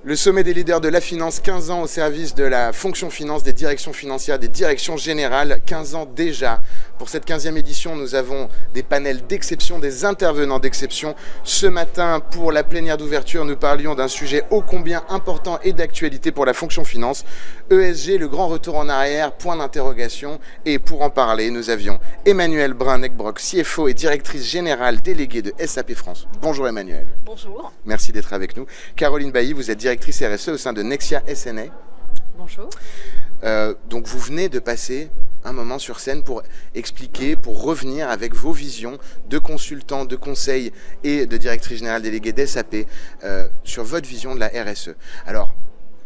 Le sommet des leaders de la finance, 15 ans au service de la fonction finance, des directions financières, des directions générales, 15 ans déjà. Pour cette 15e édition, nous avons des panels d'exception, des intervenants d'exception. Ce matin, pour la plénière d'ouverture, nous parlions d'un sujet ô combien important et d'actualité pour la fonction finance. ESG, le grand retour en arrière, point d'interrogation. Et pour en parler, nous avions Emmanuelle Brun-Neckbrock, CFO et directrice générale déléguée de SAP France. Bonjour Emmanuelle. Bonjour. Merci d'être avec nous. Caroline Bailly, vous êtes directrice RSE au sein de Nexia S&A. Bonjour. Donc vous venez de passer un moment sur scène pour expliquer, pour revenir avec vos visions de consultants, de conseils et de directrice générale déléguée d'SAP sur votre vision de la RSE. Alors,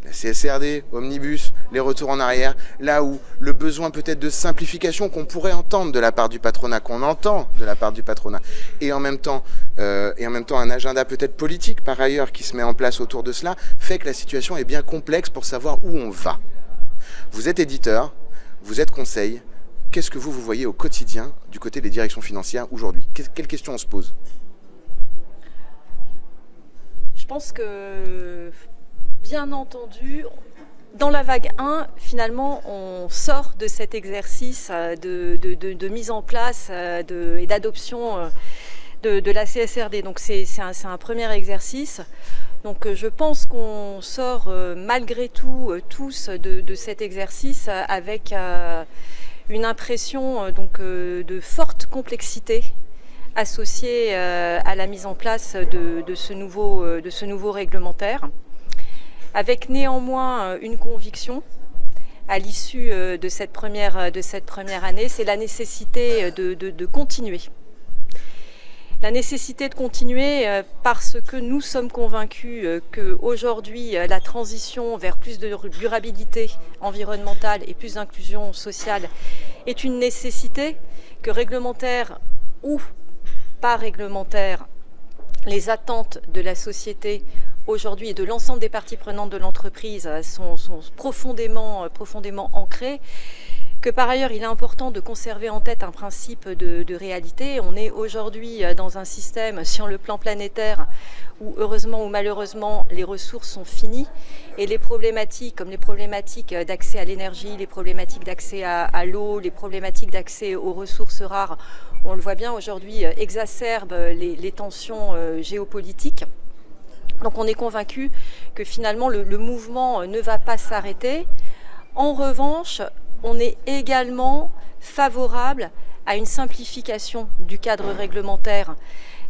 la CSRD, Omnibus, les retours en arrière, là où le besoin peut-être de simplification qu'on pourrait entendre de la part du patronat, qu'on entend de la part du patronat, et en même temps un agenda peut-être politique par ailleurs qui se met en place autour de cela, fait que la situation est bien complexe pour savoir où on va. Vous êtes éditeur, vous êtes conseil, qu'est-ce que vous voyez au quotidien du côté des directions financières aujourd'hui? Quelles questions on se pose? Je pense que, bien entendu, dans la vague 1, finalement, on sort de cet exercice de mise en place et d'adoption de la CSRD. Donc c'est un premier exercice. Donc je pense qu'on sort malgré tout tous de cet exercice avec une impression de forte complexité associée à la mise en place de ce nouveau réglementaire, avec néanmoins une conviction à l'issue de cette première année, c'est la nécessité de continuer. La nécessité de continuer parce que nous sommes convaincus qu'aujourd'hui, la transition vers plus de durabilité environnementale et plus d'inclusion sociale est une nécessité, que réglementaire ou pas réglementaire, les attentes de la société aujourd'hui et de l'ensemble des parties prenantes de l'entreprise sont profondément ancrées. Que par ailleurs, il est important de conserver en tête un principe de réalité. On est aujourd'hui dans un système sur le plan planétaire où, heureusement ou malheureusement, les ressources sont finies et les problématiques, comme les problématiques d'accès à l'énergie, les problématiques d'accès à l'eau, les problématiques d'accès aux ressources rares, on le voit bien aujourd'hui, exacerbent les tensions géopolitiques. Donc on est convaincu que finalement le mouvement ne va pas s'arrêter. En revanche, on est également favorable à une simplification du cadre réglementaire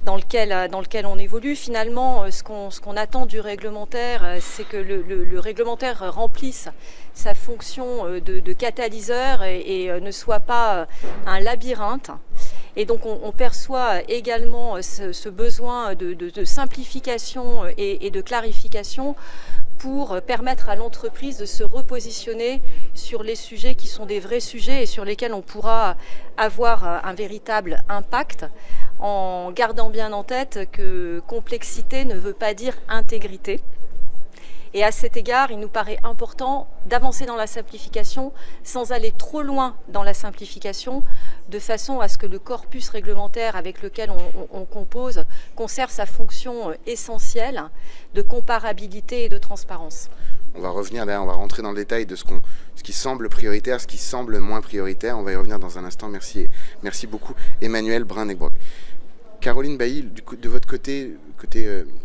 dans lequel on évolue. Finalement, ce qu'on attend du réglementaire, c'est que le réglementaire remplisse sa fonction de catalyseur et ne soit pas un labyrinthe. Et donc on perçoit également ce besoin de simplification et de clarification pour permettre à l'entreprise de se repositionner sur les sujets qui sont des vrais sujets et sur lesquels on pourra avoir un véritable impact, en gardant bien en tête que complexité ne veut pas dire intégrité. Et à cet égard, il nous paraît important d'avancer dans la simplification sans aller trop loin dans la simplification, de façon à ce que le corpus réglementaire avec lequel on compose conserve sa fonction essentielle de comparabilité et de transparence. On va revenir là, on va rentrer dans le détail de ce qui semble prioritaire, ce qui semble moins prioritaire. On va y revenir dans un instant. Merci beaucoup Emmanuelle Brun-Neckbrock. Caroline Bailly, de votre côté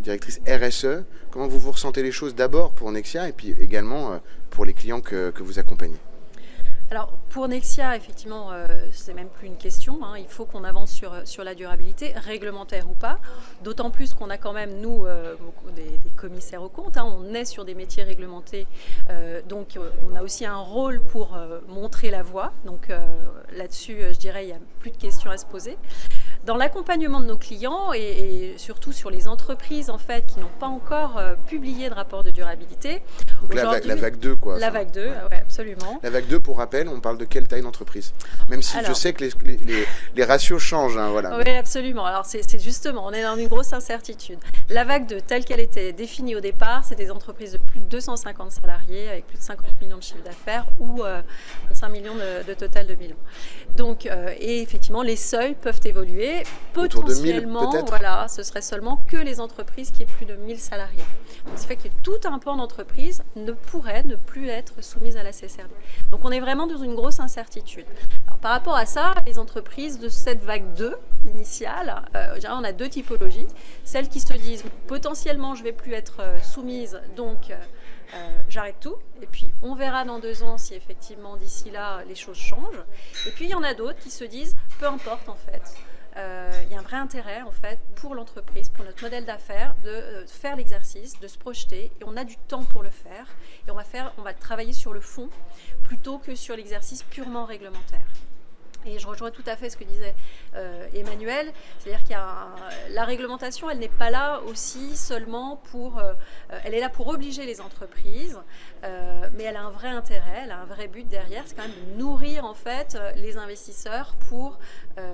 directrice RSE, comment vous ressentez les choses d'abord pour Nexia et puis également pour les clients que vous accompagnez? Alors pour Nexia, effectivement, c'est même plus une question, hein. Il faut qu'on avance sur la durabilité, réglementaire ou pas, d'autant plus qu'on a quand même, nous, des commissaires aux comptes, hein. On est sur des métiers réglementés, donc on a aussi un rôle pour montrer la voie, donc là-dessus, je dirais, il n'y a plus de questions à se poser. Dans l'accompagnement de nos clients et surtout sur les entreprises en fait qui n'ont pas encore publié de rapport de durabilité. Donc la vague 2 quoi. La vague 2, ouais, absolument. La vague 2, pour rappel, on parle de quelle taille d'entreprise? Même si je sais que les ratios changent. Hein, voilà. Oui, absolument. Alors c'est justement, on est dans une grosse incertitude. La vague 2, telle qu'elle était définie au départ, c'est des entreprises de plus de 250 salariés avec plus de 50 millions de chiffre d'affaires ou 25 millions de total de bilan. Donc, et effectivement, les seuils peuvent évoluer. Et Autour de 1000 potentiellement, peut-être. voilà, ce serait seulement que les entreprises qui aient plus de 1000 salariés. Donc, ça fait que tout un pan d'entreprise ne pourrait ne plus être soumise à la CSRD. Donc on est vraiment dans une grosse incertitude. Alors, par rapport à ça, les entreprises de cette vague 2 initiale, on a deux typologies. Celles qui se disent potentiellement je ne vais plus être soumise, donc j'arrête tout. Et puis on verra dans 2 ans si effectivement d'ici là les choses changent. Et puis il y en a d'autres qui se disent peu importe en fait. Il y a un vrai intérêt en fait pour l'entreprise, pour notre modèle d'affaires, de faire l'exercice, de se projeter, et on a du temps pour le faire, et on va travailler sur le fond plutôt que sur l'exercice purement réglementaire. Et je rejoins tout à fait ce que disait Emmanuel, c'est-à-dire qu'il y a la réglementation, elle n'est pas là aussi seulement pour, elle est là pour obliger les entreprises, mais elle a un vrai intérêt, elle a un vrai but derrière, c'est quand même de nourrir en fait les investisseurs pour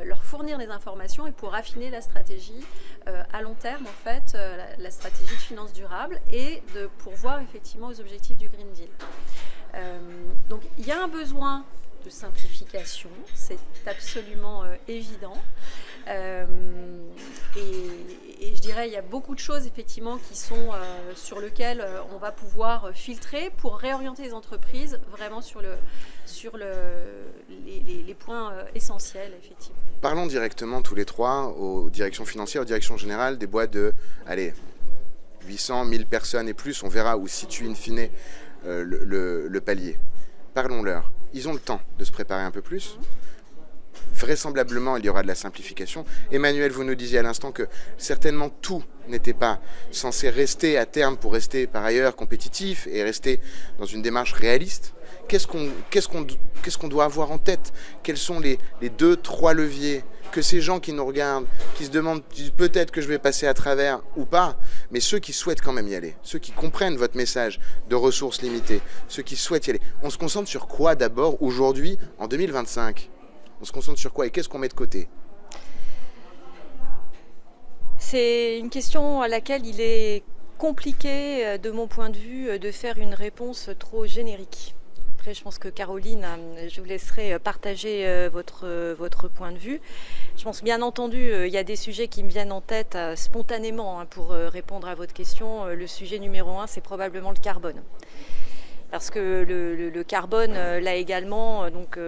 leur fournir des informations et pour affiner la stratégie à long terme en fait, la stratégie de finances durables et de pourvoir effectivement aux objectifs du Green Deal. Donc il y a un besoin de simplification, c'est absolument évident. Et je dirais il y a beaucoup de choses effectivement qui sont sur lesquelles on va pouvoir filtrer pour réorienter les entreprises vraiment sur les points essentiels effectivement. Parlons directement tous les trois aux directions financières, aux directions générales des boîtes de, allez, 800, 1000 personnes et plus, on verra où se situe in fine le palier. Parlons-leur. Ils ont le temps de se préparer un peu plus. Vraisemblablement, il y aura de la simplification. Emmanuel, vous nous disiez à l'instant que certainement tout n'était pas censé rester à terme pour rester par ailleurs compétitif et rester dans une démarche réaliste. Qu'est-ce qu'on doit avoir en tête? Quels sont les 2-3 leviers que ces gens qui nous regardent, qui se demandent peut-être que je vais passer à travers ou pas, mais ceux qui souhaitent quand même y aller, ceux qui comprennent votre message de ressources limitées, ceux qui souhaitent y aller. On se concentre sur quoi d'abord aujourd'hui, en 2025? On se concentre sur quoi et qu'est-ce qu'on met de côté? C'est une question à laquelle il est compliqué, de mon point de vue, de faire une réponse trop générique. Après, je pense que Caroline, je vous laisserai partager votre point de vue. Je pense bien entendu, il y a des sujets qui me viennent en tête spontanément pour répondre à votre question. Le sujet numéro 1, c'est probablement le carbone. Parce que le carbone, là également, donc,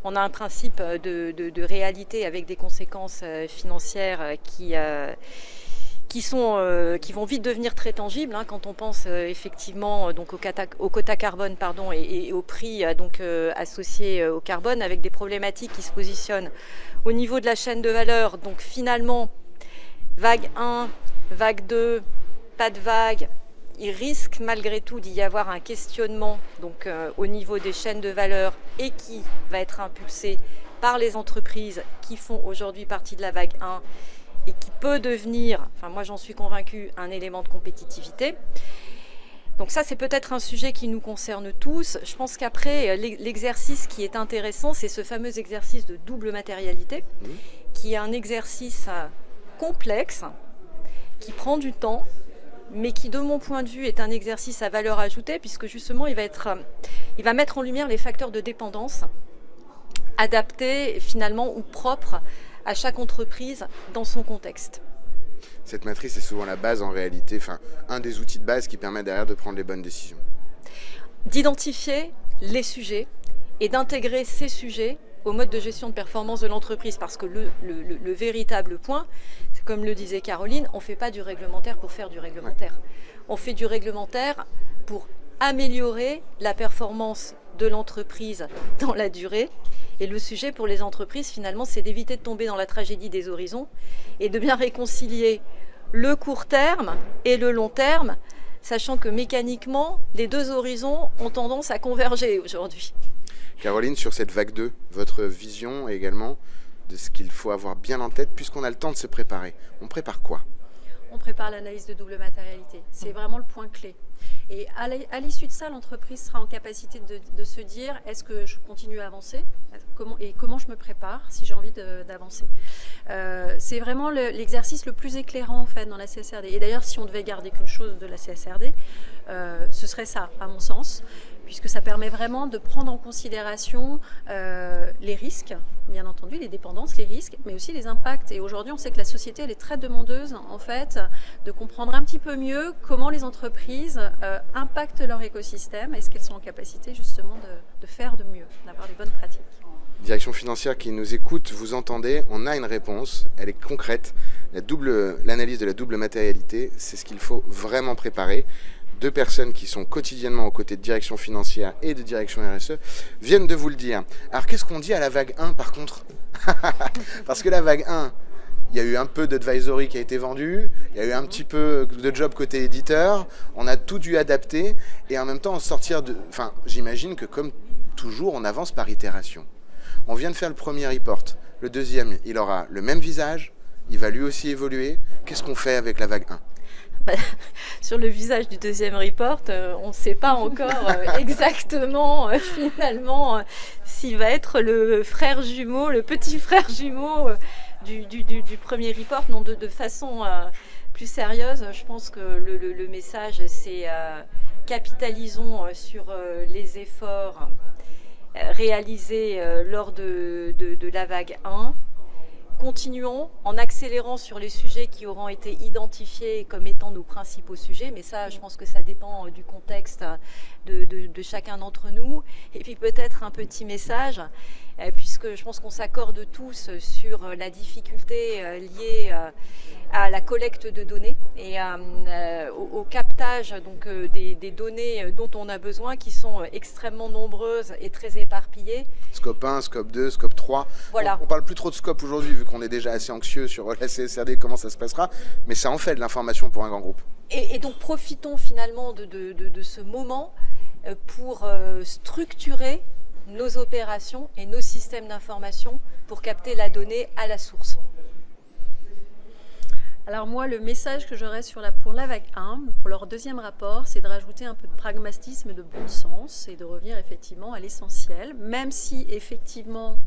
on a un principe de réalité avec des conséquences financières qui vont vite devenir très tangibles quand on pense effectivement donc au quota carbone et au prix associé au carbone, avec des problématiques qui se positionnent au niveau de la chaîne de valeur. Donc finalement, vague 1, vague 2, pas de vague. Il risque malgré tout d'y avoir un questionnement donc, au niveau des chaînes de valeur et qui va être impulsé par les entreprises qui font aujourd'hui partie de la vague 1 et qui peut devenir, enfin moi j'en suis convaincue, un élément de compétitivité. Donc ça c'est peut-être un sujet qui nous concerne tous. Je pense qu'après l'exercice qui est intéressant, c'est ce fameux exercice de double matérialité, qui est un exercice complexe, qui prend du temps, mais qui, de mon point de vue, est un exercice à valeur ajoutée, puisque justement, il va mettre en lumière les facteurs de dépendance adaptés, finalement, ou propres à chaque entreprise dans son contexte. Cette matrice est souvent la base, en réalité, enfin, un des outils de base qui permet derrière de prendre les bonnes décisions. D'identifier les sujets et d'intégrer ces sujets au mode de gestion de performance de l'entreprise, parce que le véritable point, comme le disait Caroline, on ne fait pas du réglementaire pour faire du réglementaire. On fait du réglementaire pour améliorer la performance de l'entreprise dans la durée. Et le sujet pour les entreprises, finalement, c'est d'éviter de tomber dans la tragédie des horizons et de bien réconcilier le court terme et le long terme, sachant que mécaniquement, les deux horizons ont tendance à converger aujourd'hui. Caroline, sur cette vague 2, votre vision également de ce qu'il faut avoir bien en tête, puisqu'on a le temps de se préparer. On prépare quoi? On prépare l'analyse de double matérialité. C'est vraiment le point clé. Et à l'issue de ça, l'entreprise sera en capacité de se dire, est-ce que je continue à avancer? Comment je me prépare si j'ai envie d'avancer? C'est vraiment l'exercice le plus éclairant en fait, dans la CSRD. Et d'ailleurs, si on devait garder qu'une chose de la CSRD, ce serait ça, à mon sens. puisque ça permet vraiment de prendre en considération les risques, bien entendu, les dépendances, les risques, mais aussi les impacts. Et aujourd'hui, on sait que la société, elle est très demandeuse, en fait, de comprendre un petit peu mieux comment les entreprises impactent leur écosystème et ce qu'elles sont en capacité, justement, de faire de mieux, d'avoir des bonnes pratiques. Direction financière qui nous écoute, vous entendez, on a une réponse, elle est concrète. L'analyse de la double matérialité, c'est ce qu'il faut vraiment préparer. 2 personnes qui sont quotidiennement aux côtés de direction financière et de direction RSE viennent de vous le dire. Alors qu'est-ce qu'on dit à la vague 1 par contre? Parce que la vague 1, il y a eu un peu d'advisory qui a été vendu, il y a eu un petit peu de job côté éditeur, on a tout dû adapter et en même temps sortir de... Enfin, j'imagine que comme toujours, on avance par itération. On vient de faire le premier report, le deuxième, il aura le même visage, il va lui aussi évoluer. Qu'est-ce qu'on fait avec la vague 1? Sur le visage du deuxième report, on ne sait pas encore exactement finalement s'il va être le frère jumeau, le petit frère jumeau du premier report. Non, de façon plus sérieuse, je pense que le message c'est capitalisons sur les efforts réalisés lors de la vague 1. Continuons en accélérant sur les sujets qui auront été identifiés comme étant nos principaux sujets, mais ça, je pense que ça dépend du contexte de chacun d'entre nous. Et puis peut-être un petit message, puisque je pense qu'on s'accorde tous sur la difficulté liée à la collecte de données et au captage donc, des données dont on a besoin, qui sont extrêmement nombreuses et très éparpillées. Scope 1, Scope 2, Scope 3. Voilà. On parle plus trop de Scope aujourd'hui, vu qu'on est déjà assez anxieux sur la CSRD, comment ça se passera, mais ça en fait de l'information pour un grand groupe. Et donc profitons finalement de ce moment pour structurer nos opérations et nos systèmes d'information pour capter la donnée à la source. Alors moi, le message que j'aurais pour la vague 1, pour leur deuxième rapport, c'est de rajouter un peu de pragmatisme et de bon sens et de revenir effectivement à l'essentiel, même si effectivement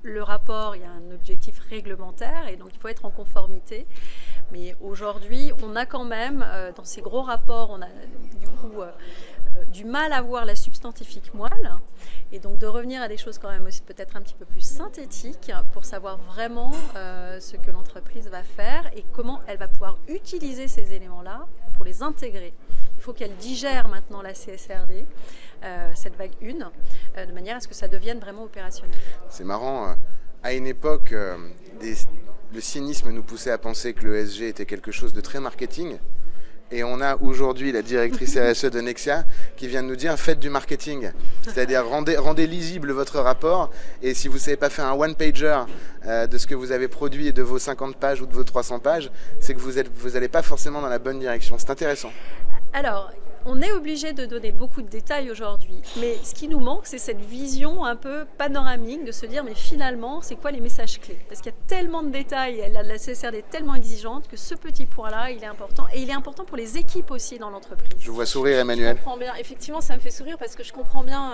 le rapport, il y a un objectif réglementaire et donc il faut être en conformité. Mais aujourd'hui, on a quand même, dans ces gros rapports, on a du coup du mal à voir la substantifique moelle, et donc de revenir à des choses quand même aussi peut-être un petit peu plus synthétiques pour savoir vraiment ce que l'entreprise va faire et comment elle va pouvoir utiliser ces éléments-là pour les intégrer. Il faut qu'elle digère maintenant la CSRD, cette vague 1, de manière à ce que ça devienne vraiment opérationnel. C'est marrant, à une époque, le cynisme nous poussait à penser que le ESG était quelque chose de très marketing. Et on a aujourd'hui la directrice RSE de Nexia qui vient de nous dire faites du marketing, c'est-à-dire rendez lisible votre rapport, et si vous ne savez pas faire un one-pager de ce que vous avez produit et de vos 50 pages ou de vos 300 pages, c'est que vous n'allez pas forcément dans la bonne direction. C'est intéressant. Alors, on est obligé de donner beaucoup de détails aujourd'hui, mais ce qui nous manque, c'est cette vision un peu panoramique de se dire, mais finalement, c'est quoi les messages clés? Parce qu'il y a tellement de détails, la CSRD est tellement exigeante que ce petit point-là, il est important. Et il est important pour les équipes aussi dans l'entreprise. Je vous vois sourire, Emmanuel. Je comprends bien. Effectivement, ça me fait sourire parce que je comprends bien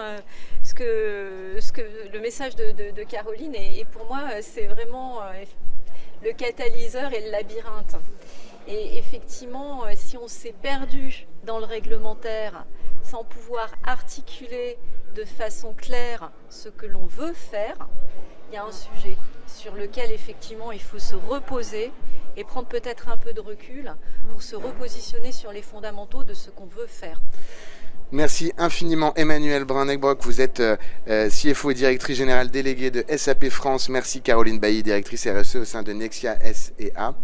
ce que le message de Caroline. Et pour moi, c'est vraiment le catalyseur et le labyrinthe. Et effectivement, si on s'est perdu dans le réglementaire sans pouvoir articuler de façon claire ce que l'on veut faire, il y a un sujet sur lequel effectivement il faut se reposer et prendre peut-être un peu de recul pour se repositionner sur les fondamentaux de ce qu'on veut faire. Merci infiniment Emmanuel Bruyn-Negbrock, vous êtes CFO et directrice générale déléguée de SAP France. Merci Caroline Bailly, directrice RSE au sein de Nexia S&A.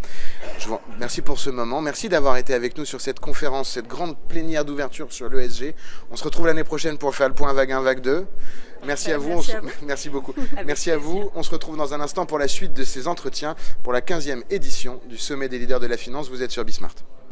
Merci pour ce moment, merci d'avoir été avec nous sur cette conférence, cette grande plénière d'ouverture sur l'ESG. On se retrouve l'année prochaine pour faire le point vague 1, vague 2. Merci à vous. Merci beaucoup. Merci à vous. On se retrouve dans un instant pour la suite de ces entretiens pour la 15e édition du Sommet des leaders de la finance. Vous êtes sur Bismart.